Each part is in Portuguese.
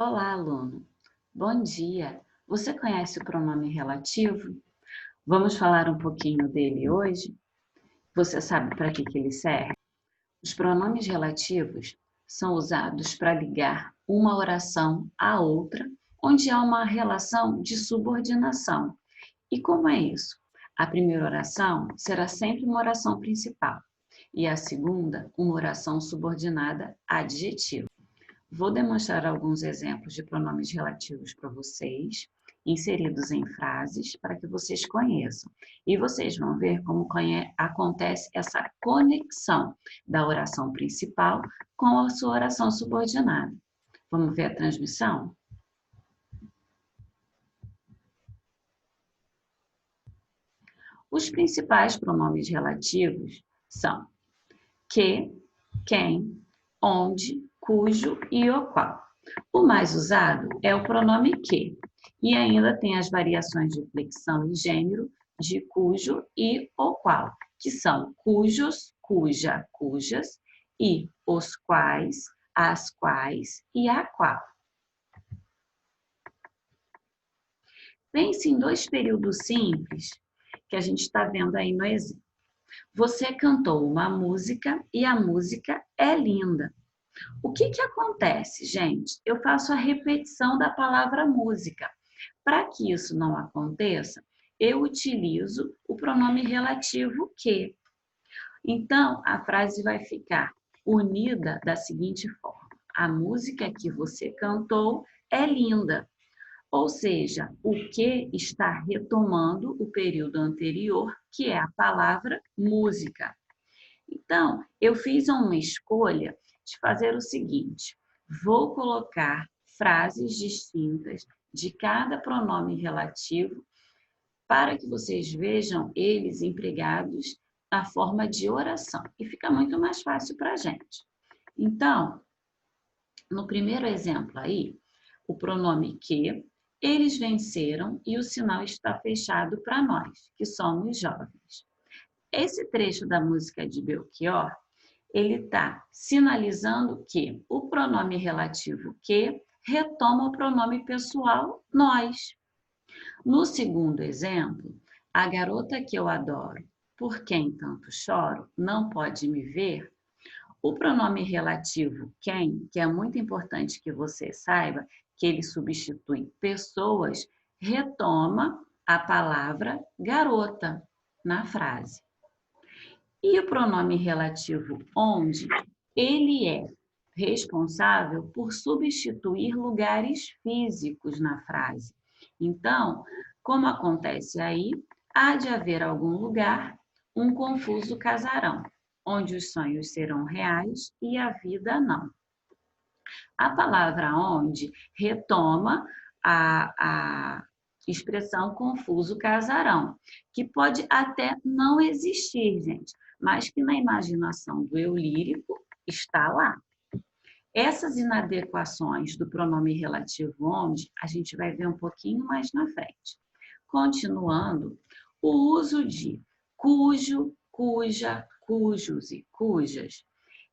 Olá, aluno. Bom dia. Você conhece o pronome relativo? Vamos falar um pouquinho dele hoje? Você sabe para que ele serve? Os pronomes relativos são usados para ligar uma oração à outra, onde há uma relação de subordinação. E como é isso? A primeira oração será sempre uma oração principal e a segunda, uma oração subordinada adjetiva. Vou demonstrar alguns exemplos de pronomes relativos para vocês, inseridos em frases, para que vocês conheçam. E vocês vão ver como acontece essa conexão da oração principal com a sua oração subordinada. Vamos ver a transmissão? Os principais pronomes relativos são que, quem, onde, cujo e o qual. O mais usado é o pronome que, e ainda tem as variações de flexão e gênero de cujo e o qual, que são cujos, cuja, cujas, e os quais, as quais e a qual. Pense em dois períodos simples que a gente está vendo aí no exemplo. Você cantou uma música e a música é linda. O que acontece, gente? Eu faço a repetição da palavra música. Para que isso não aconteça, eu utilizo o pronome relativo que. Então, a frase vai ficar unida da seguinte forma: a música que você cantou é linda. Ou seja, o que está retomando o período anterior, que é a palavra música. Então, eu fiz uma escolha de fazer o seguinte: vou colocar frases distintas de cada pronome relativo para que vocês vejam eles empregados na forma de oração e fica muito mais fácil para a gente. Então, no primeiro exemplo aí, o pronome que, eles venceram e o sinal está fechado para nós, que somos jovens. Esse trecho da música de Belchior, ele está sinalizando que o pronome relativo que retoma o pronome pessoal nós. No segundo exemplo, a garota que eu adoro, por quem tanto choro, não pode me ver. O pronome relativo quem, que é muito importante que você saiba, que ele substitui pessoas, retoma a palavra garota na frase. E o pronome relativo onde, ele é responsável por substituir lugares físicos na frase. Então, como acontece aí, há de haver algum lugar, um confuso casarão, onde os sonhos serão reais e a vida não. A palavra onde retoma a expressão confuso casarão, que pode até não existir, gente, mas que na imaginação do eu lírico está lá. Essas inadequações do pronome relativo onde, a gente vai ver um pouquinho mais na frente. Continuando, o uso de cujo, cuja, cujos e cujas,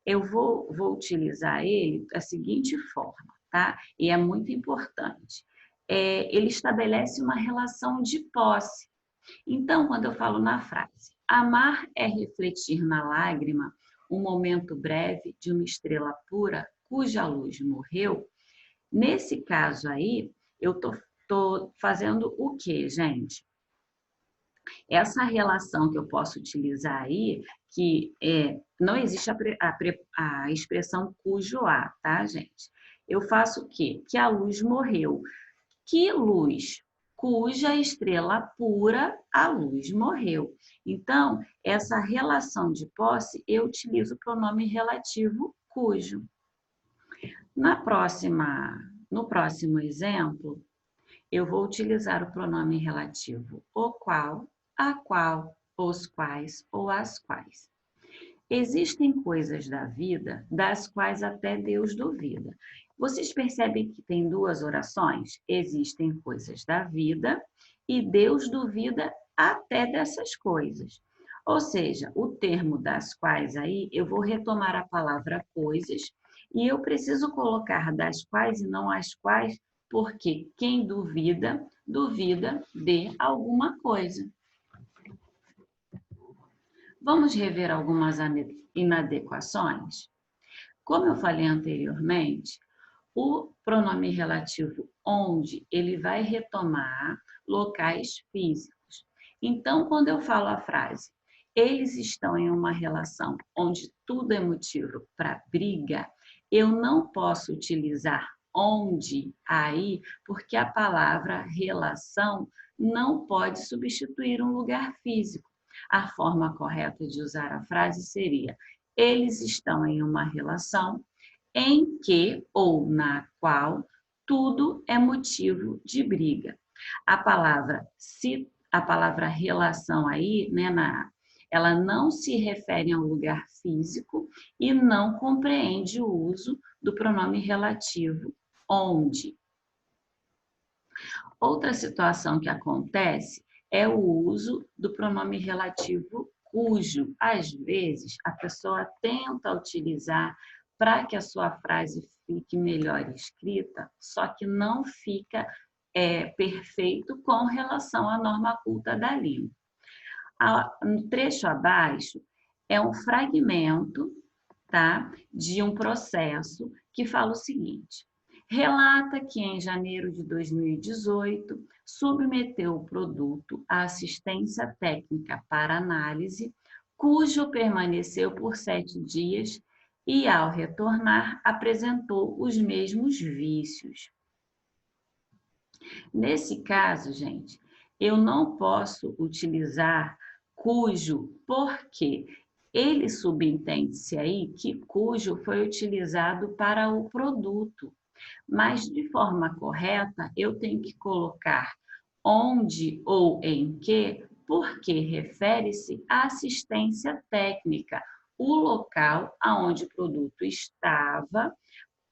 eu vou utilizar ele da seguinte forma, tá? E é muito importante. Ele estabelece uma relação de posse. Então, quando eu falo na frase, amar é refletir na lágrima um momento breve de uma estrela pura cuja luz morreu, nesse caso aí, eu tô fazendo o quê, gente? Essa relação que eu posso utilizar aí, que não existe a expressão cujo há, tá, gente? Eu faço o quê? Que a luz morreu. Que luz? Cuja estrela pura a luz morreu. Então, essa relação de posse, eu utilizo o pronome relativo cujo. No próximo exemplo, eu vou utilizar o pronome relativo o qual, a qual, os quais ou as quais. Existem coisas da vida das quais até Deus duvida. Vocês percebem que tem duas orações? Existem coisas da vida e Deus duvida até dessas coisas. Ou seja, o termo das quais aí, eu vou retomar a palavra coisas E eu preciso colocar das quais e não as quais, porque quem duvida, duvida de alguma coisa. Vamos rever algumas inadequações? Como eu falei anteriormente, o pronome relativo onde, ele vai retomar locais físicos. Então, quando eu falo a frase, eles estão em uma relação onde tudo é motivo para briga, eu não posso utilizar onde aí, porque a palavra relação não pode substituir um lugar físico. A forma correta de usar a frase seria: eles estão em uma relação em que ou na qual tudo é motivo de briga. A palavra relação aí, né, ela não se refere a um lugar físico e não compreende o uso do pronome relativo onde. Outra situação que acontece é o uso do pronome relativo cujo. Às vezes, a pessoa tenta utilizar para que a sua frase fique melhor escrita, só que não fica perfeito com relação à norma culta da língua. No trecho abaixo é um fragmento, tá, de um processo que fala o seguinte: relata que em janeiro de 2018 submeteu o produto à assistência técnica para análise, cujo permaneceu por 7 dias e, ao retornar, apresentou os mesmos vícios. Nesse caso, gente, eu não posso utilizar cujo, porque ele subentende-se aí que cujo foi utilizado para o produto. Mas, de forma correta, eu tenho que colocar onde ou em que, porque refere-se à assistência técnica, o local aonde o produto estava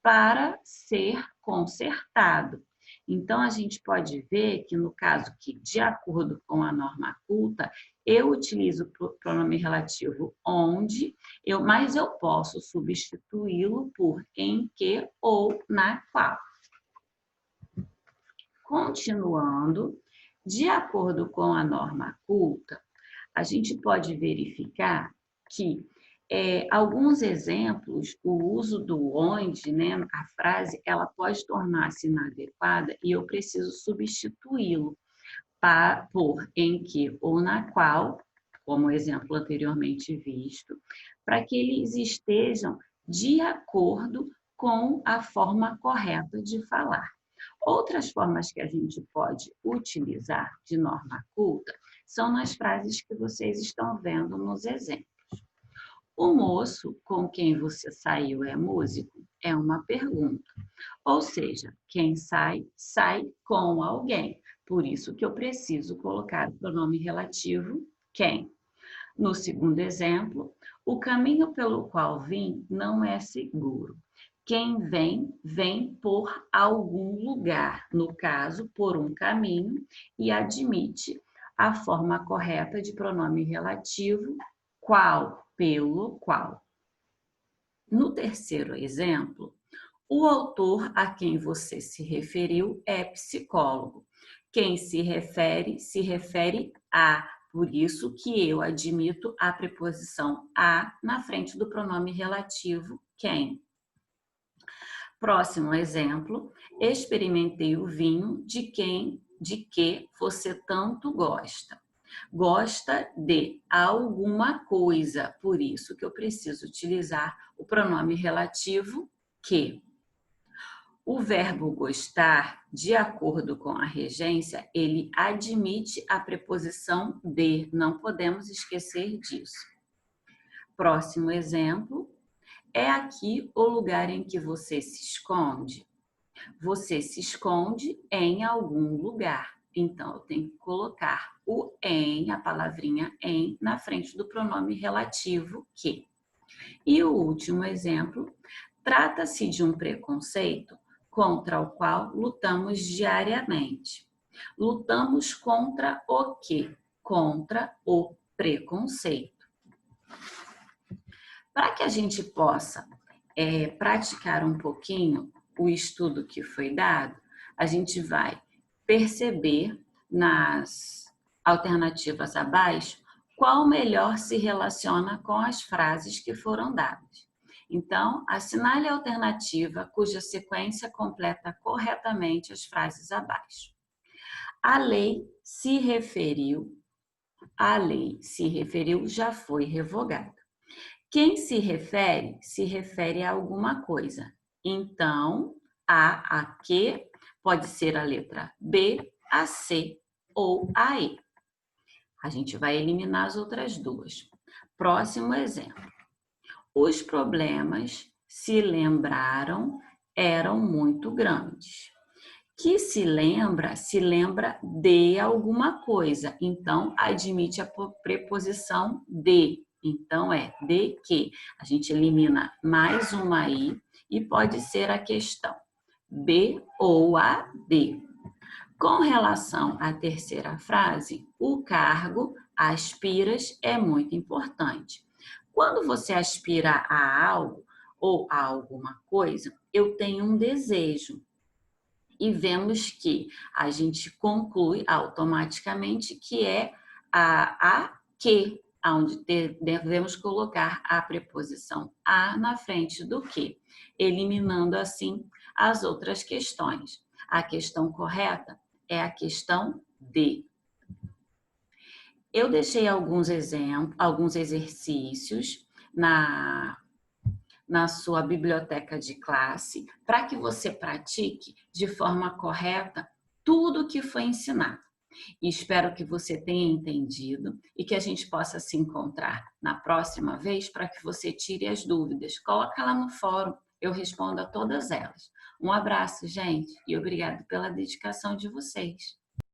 para ser consertado. Então, a gente pode ver que, no caso que, de acordo com a norma culta, eu utilizo o pronome relativo onde, mas eu posso substituí-lo por em que ou na qual. Continuando, de acordo com a norma culta, a gente pode verificar que alguns exemplos, o uso do onde, né, a frase, ela pode tornar-se inadequada e eu preciso substituí-lo por em que ou na qual, como o exemplo anteriormente visto, para que eles estejam de acordo com a forma correta de falar. Outras formas que a gente pode utilizar de norma culta são nas frases que vocês estão vendo nos exemplos. O moço com quem você saiu é músico? É uma pergunta. Ou seja, quem sai, sai com alguém. Por isso que eu preciso colocar o pronome relativo quem. No segundo exemplo, o caminho pelo qual vim não é seguro. Quem vem, vem por algum lugar, no caso, por um caminho, e admite a forma correta de pronome relativo qual, pelo qual. No terceiro exemplo, o autor a quem você se referiu é psicólogo. Quem se refere a, por isso que eu admito a preposição a na frente do pronome relativo quem. Próximo exemplo, experimentei o vinho de que você tanto gosta. Gosta de alguma coisa, por isso que eu preciso utilizar o pronome relativo que. O verbo gostar, de acordo com a regência, ele admite a preposição de, não podemos esquecer disso. Próximo exemplo, é aqui o lugar em que você se esconde? Você se esconde em algum lugar. Então, eu tenho que colocar o em, a palavrinha em, na frente do pronome relativo que. E o último exemplo, trata-se de um preconceito contra o qual lutamos diariamente. Lutamos contra o quê? Contra o preconceito. Para que a gente possa praticar um pouquinho o estudo que foi dado, a gente vai perceber nas alternativas abaixo qual melhor se relaciona com as frases que foram dadas. Então, assinale a alternativa cuja sequência completa corretamente as frases abaixo. A lei se referiu, já foi revogada. Quem se refere a alguma coisa. Então, a que pode ser a letra B, a C ou a E. A gente vai eliminar as outras duas. Próximo exemplo. Os problemas, se lembraram, eram muito grandes. Que se lembra de alguma coisa. Então, admite a preposição de. Então, de que. A gente elimina mais uma aí e pode ser a questão B ou a D. Com relação à terceira frase, o cargo, aspiras, é muito importante. Quando você aspira a algo ou a alguma coisa, eu tenho um desejo. E vemos que a gente conclui automaticamente que é a que, onde devemos colocar a preposição a na frente do que, eliminando assim as outras questões. A questão correta é a questão de. Eu deixei alguns exemplos, alguns exercícios na sua biblioteca de classe, para que você pratique de forma correta tudo que foi ensinado. E espero que você tenha entendido e que a gente possa se encontrar na próxima vez para que você tire as dúvidas. Coloca lá no fórum, eu respondo a todas elas. Um abraço, gente, e obrigado pela dedicação de vocês.